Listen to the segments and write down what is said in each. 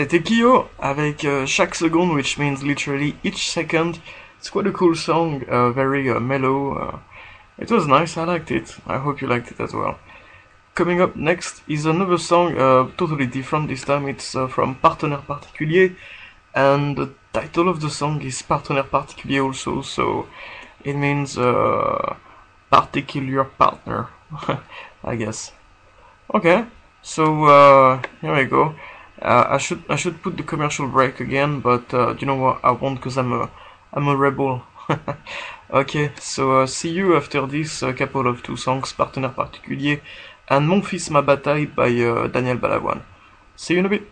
C'était Kyo avec chaque seconde, which means literally each second. It's quite a cool song, very mellow. It was nice, I liked it. I hope you liked it as well. Coming up next is another song, totally different this time. It's from Partenaire Particulier, and the title of the song is Partenaire Particulier also, so it means particular partner, I guess. Okay, so here we go. I should put the commercial break again, but you know what? I won't, cause I'm a rebel. Okay, so see you after this couple of two songs, Partenaire Particulier and Mon Fils Ma Bataille by Daniel Balavoine. See you in a bit.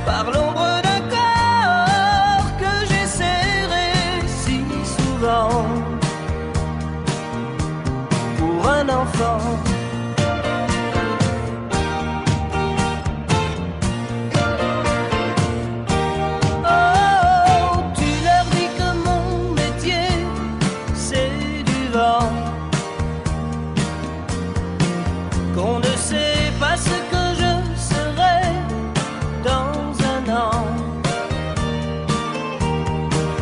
Par l'ombre d'un corps enfant. Oh, tu leur dis que mon métier, c'est du vent, qu'on ne sait pas ce que je serai dans un an.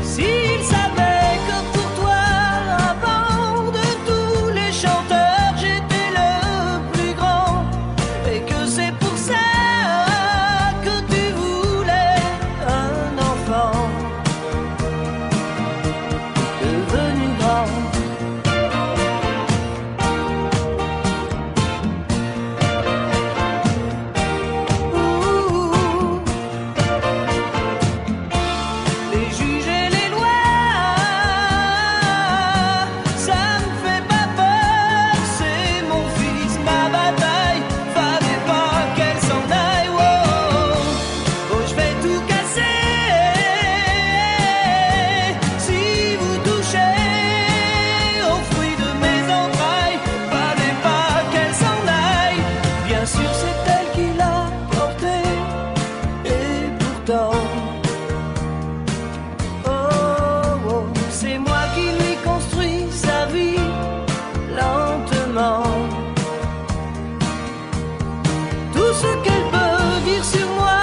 S'ils savaient que pour toi, avant de tous les chanteurs, j'étais le plus grand, et que c'est pour ça que tu voulais un enfant devenu grand. Les juges et les lois, ça me fait pas peur, c'est mon fils, ma bataille, fallait pas qu'elle s'en aille. Oh, oh, je vais tout casser, si vous touchez aux fruits de mes entrailles, fallait pas qu'elle s'en aille. Bien sûr c'est elle qui l'a porté, et pourtant oh, oh, c'est moi qui lui construis sa vie lentement. Tout ce qu'elle peut dire sur moi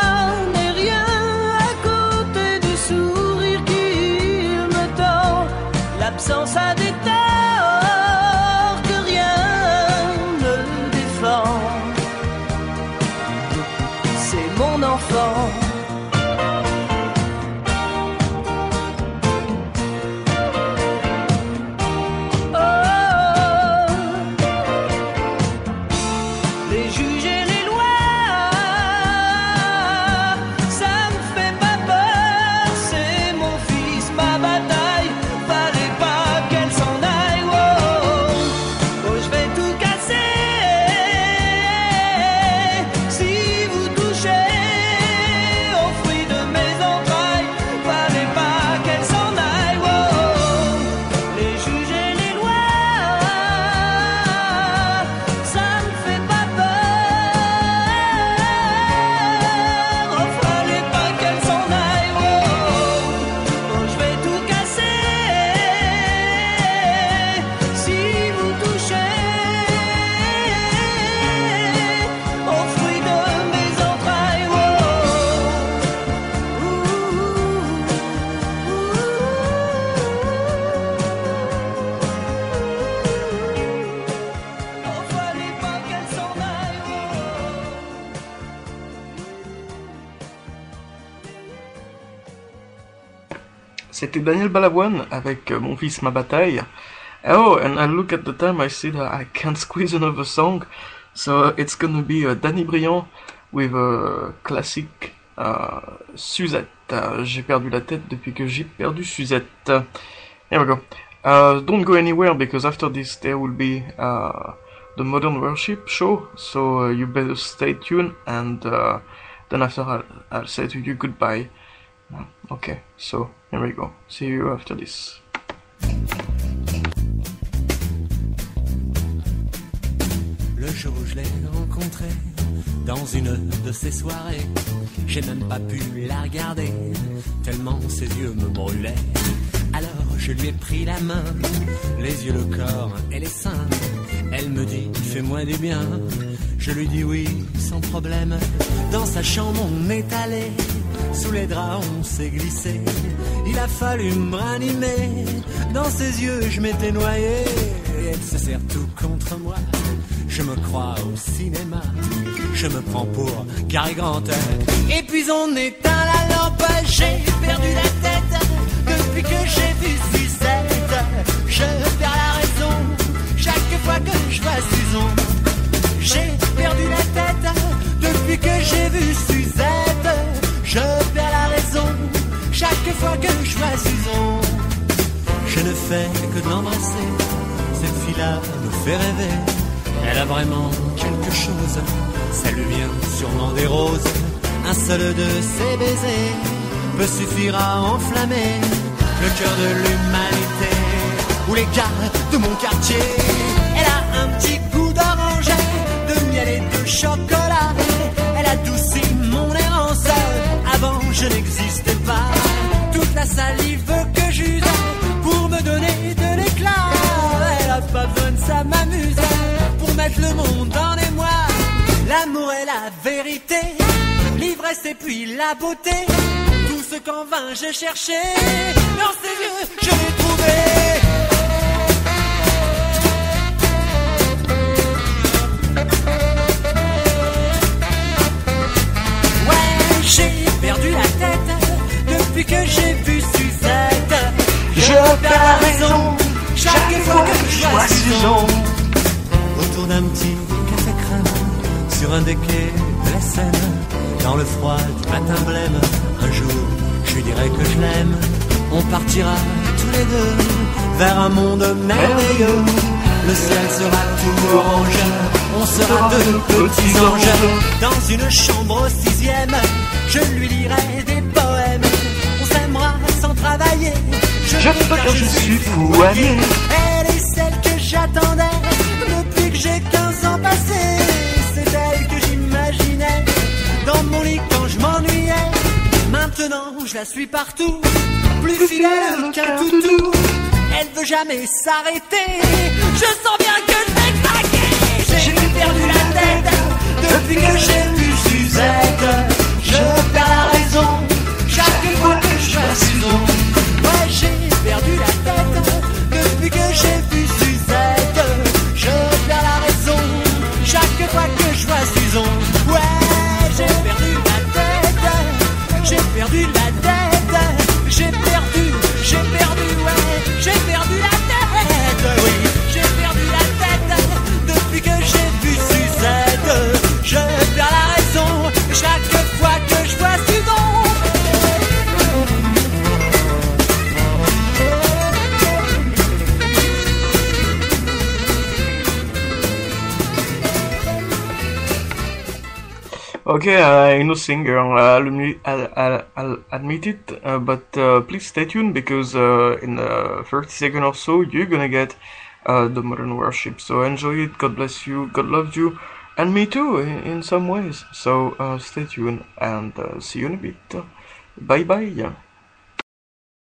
n'est rien à côté du sourire qu'il me tend. L'absence a des torts que rien ne défend. C'est mon enfant. Oh, les juges et les lois, ça me fait pas peur, c'est mon fils, ma bataille, fallait pas qu'elle s'en aille. Oh, oh, je vais tout casser, si vous touchez aux fruits de mes entrailles, fallait pas qu'elle s'en aille. Oh, les juges et les lois, ça me fait pas peur, oh, fallait pas qu'elle s'en aille. Oh, oh, je vais tout casser, si vous touchez aux fruits de mes entrailles. Oh, fallait pas qu'elle s'en aille. C'était Daniel Balavoine avec Mon fils, ma bataille. Oh, and I look at the time, I see that I can't squeeze another song, so it's gonna be Danny Briand with a classic Suzette. J'ai perdu la tête depuis que j'ai perdu Suzette. Here we go. Don't go anywhere because after this there will be the Modern Worship show, so you better stay tuned, and then after I'll say to you goodbye. Okay, so here we go. See you after this. Le jour où je l'ai rencontrée dans une de ces soirées, j'ai même pas pu la regarder, tellement ses yeux me brûlaient. Alors je lui ai pris la main, les yeux, le corps et les seins. Elle me dit, fais-moi du bien. Je lui dis oui, sans problème. Dans sa chambre on est allé, sous les draps on s'est glissé. Il a fallu me ranimer, dans ses yeux je m'étais noyé. Et elle se serre tout contre moi, je me crois au cinéma. Je me prends pour Cary Grant. Et puis on éteint la lampe, j'ai perdu la tête. Depuis que j'ai vu Suzette, je perds la raison. Chaque fois que je vois Suzon, j'ai perdu la tête. Depuis que j'ai vu Suzette, je perds la raison. Chaque fois que je vois Suzon, je ne fais que de l'embrasser. Cette fille-là me fait rêver. Elle a vraiment quelque chose, ça lui vient sûrement des roses. Un seul de ses baisers peut suffire à enflammer le cœur de l'humanité ou les gars de mon quartier. Elle a un petit goût chocolat. Elle adoucit mon errance. Avant je n'existais pas. Toute la salive que j'use pour me donner de l'éclat. Elle a pas besoin de ça, m'amuse pour mettre le monde en émoi. L'amour est la vérité, l'ivresse et puis la beauté. Tout ce qu'en vain j'ai cherché, dans ses yeux je l'ai trouvé. Ouais, j'ai perdu la tête depuis que j'ai vu Suzette. Je perds la raison chaque fois que je vois Susan. Autour d'un petit café crème, sur un des quais de la Seine, dans le froid du matin blême, un jour je lui dirai que je l'aime. On partira tous les deux vers un monde merveilleux. Le ciel sera tout orange, on sera deux petits anges. Dans une chambre au 6e, je lui lirai des poèmes. On s'aimera sans travailler, je peux car je suis fou allié. Elle est celle que j'attendais depuis que j'ai 15 ans passés. C'est elle que j'imaginais dans mon lit quand je m'ennuyais. Maintenant je la suis partout, plus fidèle qu'un toutou. Elle veut jamais s'arrêter, je sens bien que je vais craquer. J'ai perdu la tête depuis que j'ai vu Suzette. Je perds la raison chaque fois que je vois Susan. Ouais, j'ai perdu la tête depuis que j'ai vu Suzette. Je perds la raison chaque fois que je vois Susan. Ouais, j'ai perdu la tête, j'ai perdu la tête, j'ai perdu, ouais, j'ai perdu la tête, oui, j'ai perdu la tête depuis que j'ai vu Suzette. Je perds la raison chaque fois que je vois Susan. Okay, I'm no singer, I'll admit it, but please stay tuned because in 30 seconds or so you're gonna get the modern worship. So enjoy it, God bless you, God loves you, and me too in some ways. So stay tuned and see you in a bit. Bye bye.